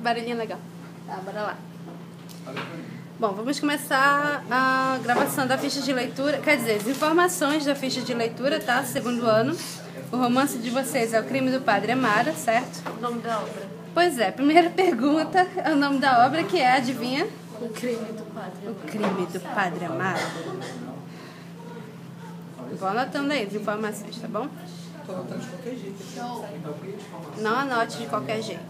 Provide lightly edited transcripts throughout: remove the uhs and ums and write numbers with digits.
barulhinho legal. Tá, bora lá. Bom, vamos começar a gravação da ficha de leitura, quer dizer, as informações da ficha de leitura, tá? Segundo ano. O romance de vocês é O Crime do Padre Amaro, certo? O nome da obra? Pois é, primeira pergunta é o nome da obra, que é, adivinha? O Crime do Padre. O Crime do Padre Amaro. Vou anotando aí as informações, tá bom? Tô anotando de qualquer jeito. Não anote de qualquer jeito.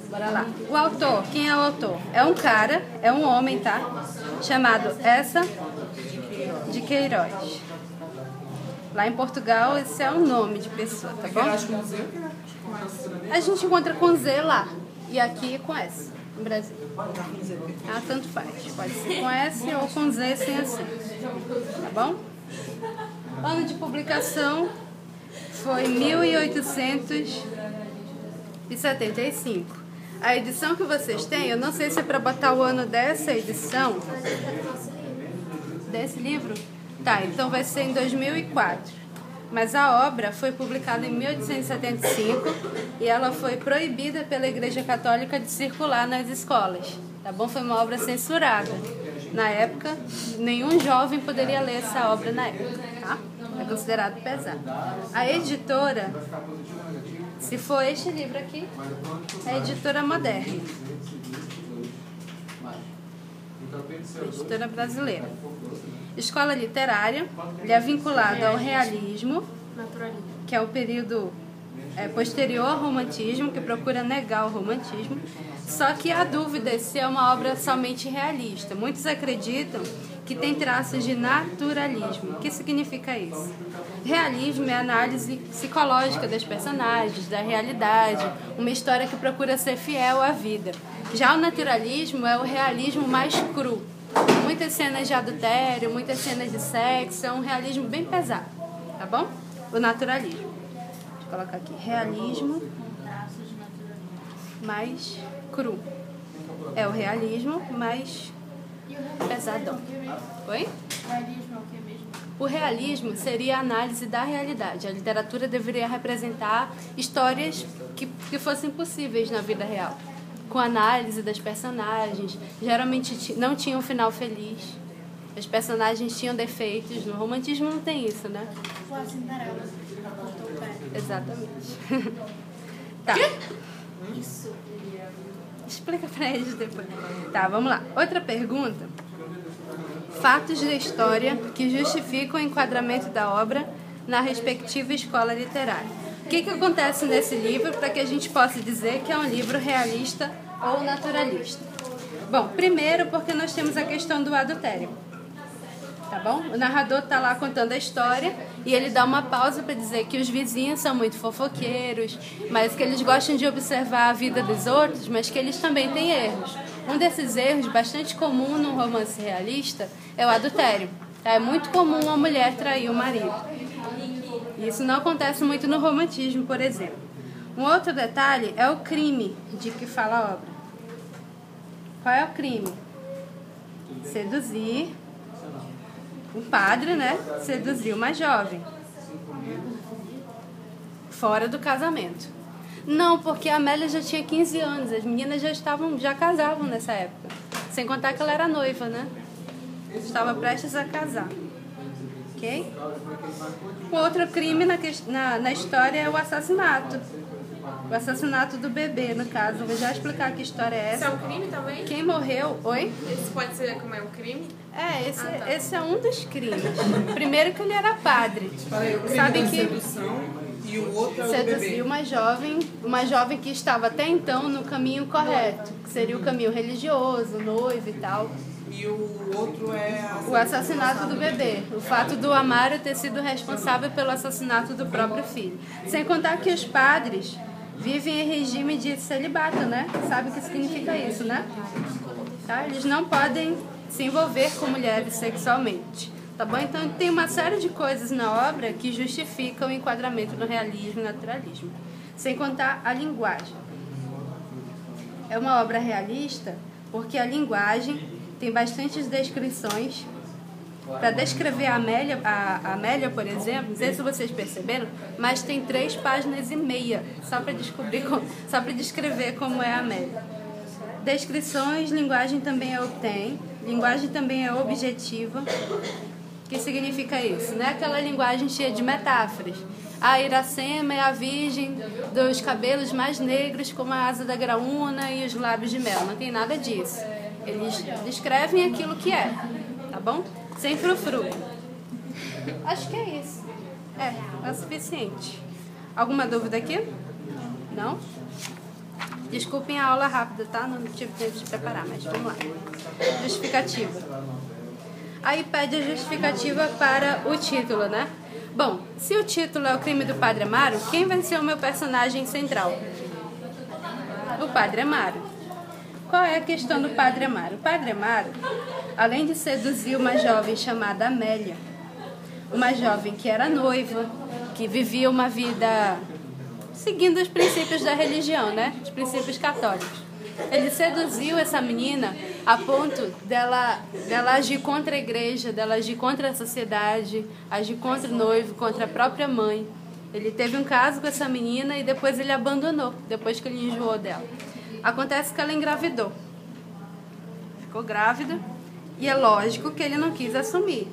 Bora lá. O autor, quem é o autor? É um cara, é um homem, tá? Chamado Essa de Queiroz. Lá em Portugal, esse é o nome de pessoa, tá bom? A gente encontra com Z lá. E aqui com S, no Brasil. Ah, tanto faz. Pode ser com S ou com Z sem acento. Tá bom? Ano de publicação foi 1875. A edição que vocês têm, eu não sei se é para botar o ano dessa edição, desse livro. Tá, então vai ser em 2004. Mas a obra foi publicada em 1875 e ela foi proibida pela Igreja Católica de circular nas escolas. Tá bom? Foi uma obra censurada. Na época, nenhum jovem poderia ler essa obra na época, tá? É considerado pesado. A editora, se for este livro aqui, é a Editora Moderna. Editora brasileira. Escola literária, ele é vinculado ao realismo, que é o período posterior ao romantismo, que procura negar o romantismo. Só que há dúvida se é uma obra somente realista. Muitos acreditam que tem traços de naturalismo. O que significa isso? Realismo é a análise psicológica das personagens, da realidade, uma história que procura ser fiel à vida. Já o naturalismo é o realismo mais cru. Muitas cenas de adultério, muitas cenas de sexo, é um realismo bem pesado, tá bom? O naturalismo. Deixa eu colocar aqui, realismo mais cru. É o realismo mais pesadão. Oi? Realismo é o que mesmo? O realismo seria a análise da realidade. A literatura deveria representar histórias que fossem possíveis na vida real. Com análise das personagens, geralmente não tinha um final feliz. Os personagens tinham defeitos. No romantismo não tem isso, né? Foi a Cinderela. Cortou o pé. Exatamente. Tá. Isso. Explica pra eles depois. Tá, vamos lá. Outra pergunta. Fatos da história que justificam o enquadramento da obra na respectiva escola literária. O que acontece nesse livro para que a gente possa dizer que é um livro realista ou naturalista? Bom, primeiro porque nós temos a questão do adultério. Tá bom? O narrador está lá contando a história e ele dá uma pausa para dizer que os vizinhos são muito fofoqueiros, mas que eles gostam de observar a vida dos outros, mas que eles também têm erros. Um desses erros, bastante comum num romance realista, é o adultério. É muito comum uma mulher trair o marido. Isso não acontece muito no romantismo, por exemplo. Um outro detalhe é o crime de que fala a obra. Qual é o crime? Seduzir o padre, né? Seduzir uma jovem. Fora do casamento. Não, porque a Amélia já tinha 15 anos. As meninas já casavam nessa época. Sem contar que ela era noiva, né? Estava prestes a casar. Ok? O outro crime na história é o assassinato. O assassinato do bebê, no caso. Vou já explicar que história é Isso essa. é um crime também? Quem morreu... Oi? Esse pode ser como é um crime? Esse é um dos crimes. Primeiro que ele era padre. Sabe que Sedução e o outro é o do bebê. seduziu uma jovem que estava até então no caminho correto, que seria o caminho religioso, noivo e tal. E o outro é O assassinato do bebê. O fato do Amaro ter sido responsável pelo assassinato do próprio filho. Sem contar que os padres vivem em regime de celibato, né? Sabe o que significa isso, né? Tá? Eles não podem se envolver com mulheres sexualmente. Tá bom? Então tem uma série de coisas na obra que justificam o enquadramento no realismo e naturalismo. Sem contar a linguagem. É uma obra realista porque a linguagem tem bastantes descrições Para descrever a Amélia, por exemplo, não sei se vocês perceberam, mas tem 3 páginas e meia só para descrever como é a Amélia. Descrições, linguagem também é obtém, linguagem também é objetiva. O que significa isso? Não é aquela linguagem cheia de metáforas. A Iracema é a virgem dos cabelos mais negros, como a asa da graúna e os lábios de mel. Não tem nada disso. Eles descrevem aquilo que é, tá bom? Sem frufru. Acho que é isso. É o suficiente. Alguma dúvida aqui? Não? Desculpem a aula rápida, tá? Não tive tempo de preparar, mas vamos lá. Justificativa. Aí pede a justificativa para o título, né? Bom, se o título é o crime do Padre Amaro, quem vai ser o meu personagem central? O Padre Amaro. Qual é a questão do Padre Amaro? O Padre Amaro, além de seduzir uma jovem chamada Amélia, uma jovem que era noiva, que vivia uma vida seguindo os princípios da religião, né? Os princípios católicos. Ele seduziu essa menina a ponto dela agir contra a igreja, dela agir contra a sociedade, agir contra o noivo, contra a própria mãe. Ele teve um caso com essa menina e depois ele abandonou, depois que ele enjoou dela. Acontece que ela engravidou. Ficou grávida e é lógico que ele não quis assumir,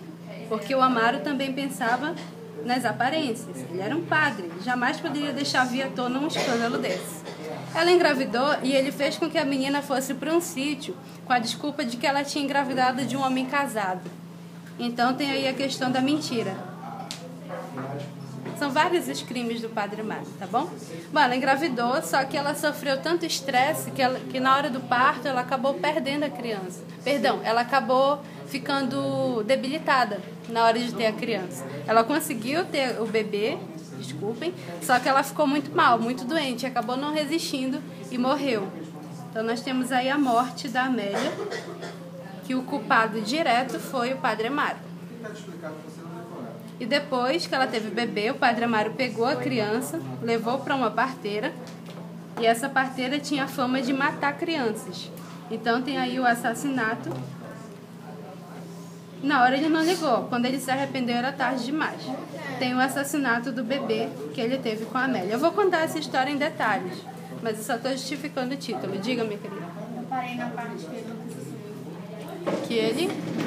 porque o Amaro também pensava nas aparências. Ele era um padre, ele jamais poderia deixar vir à tona um escândalo desse. Ela engravidou e ele fez com que a menina fosse para um sítio com a desculpa de que ela tinha engravidado de um homem casado. Então tem aí a questão da mentira. São vários os crimes do Padre Amaro, tá bom? Bom, ela engravidou, só que ela sofreu tanto estresse que na hora do parto ela acabou perdendo a criança. Perdão, ela acabou ficando debilitada na hora de ter a criança. Ela conseguiu ter o bebê, desculpem, só que ela ficou muito mal, muito doente, acabou não resistindo e morreu. Então nós temos aí a morte da Amélia, que o culpado direto foi o Padre Amaro. E depois que ela teve o bebê, o Padre Amaro pegou a criança, levou para uma parteira, e essa parteira tinha a fama de matar crianças. Então tem aí o assassinato. Na hora ele não ligou, quando ele se arrependeu era tarde demais. Tem o assassinato do bebê que ele teve com a Amélia. Eu vou contar essa história em detalhes, mas eu só estou justificando o título. Diga, minha querida. Eu parei na parte que ele não quis assumir. Que ele...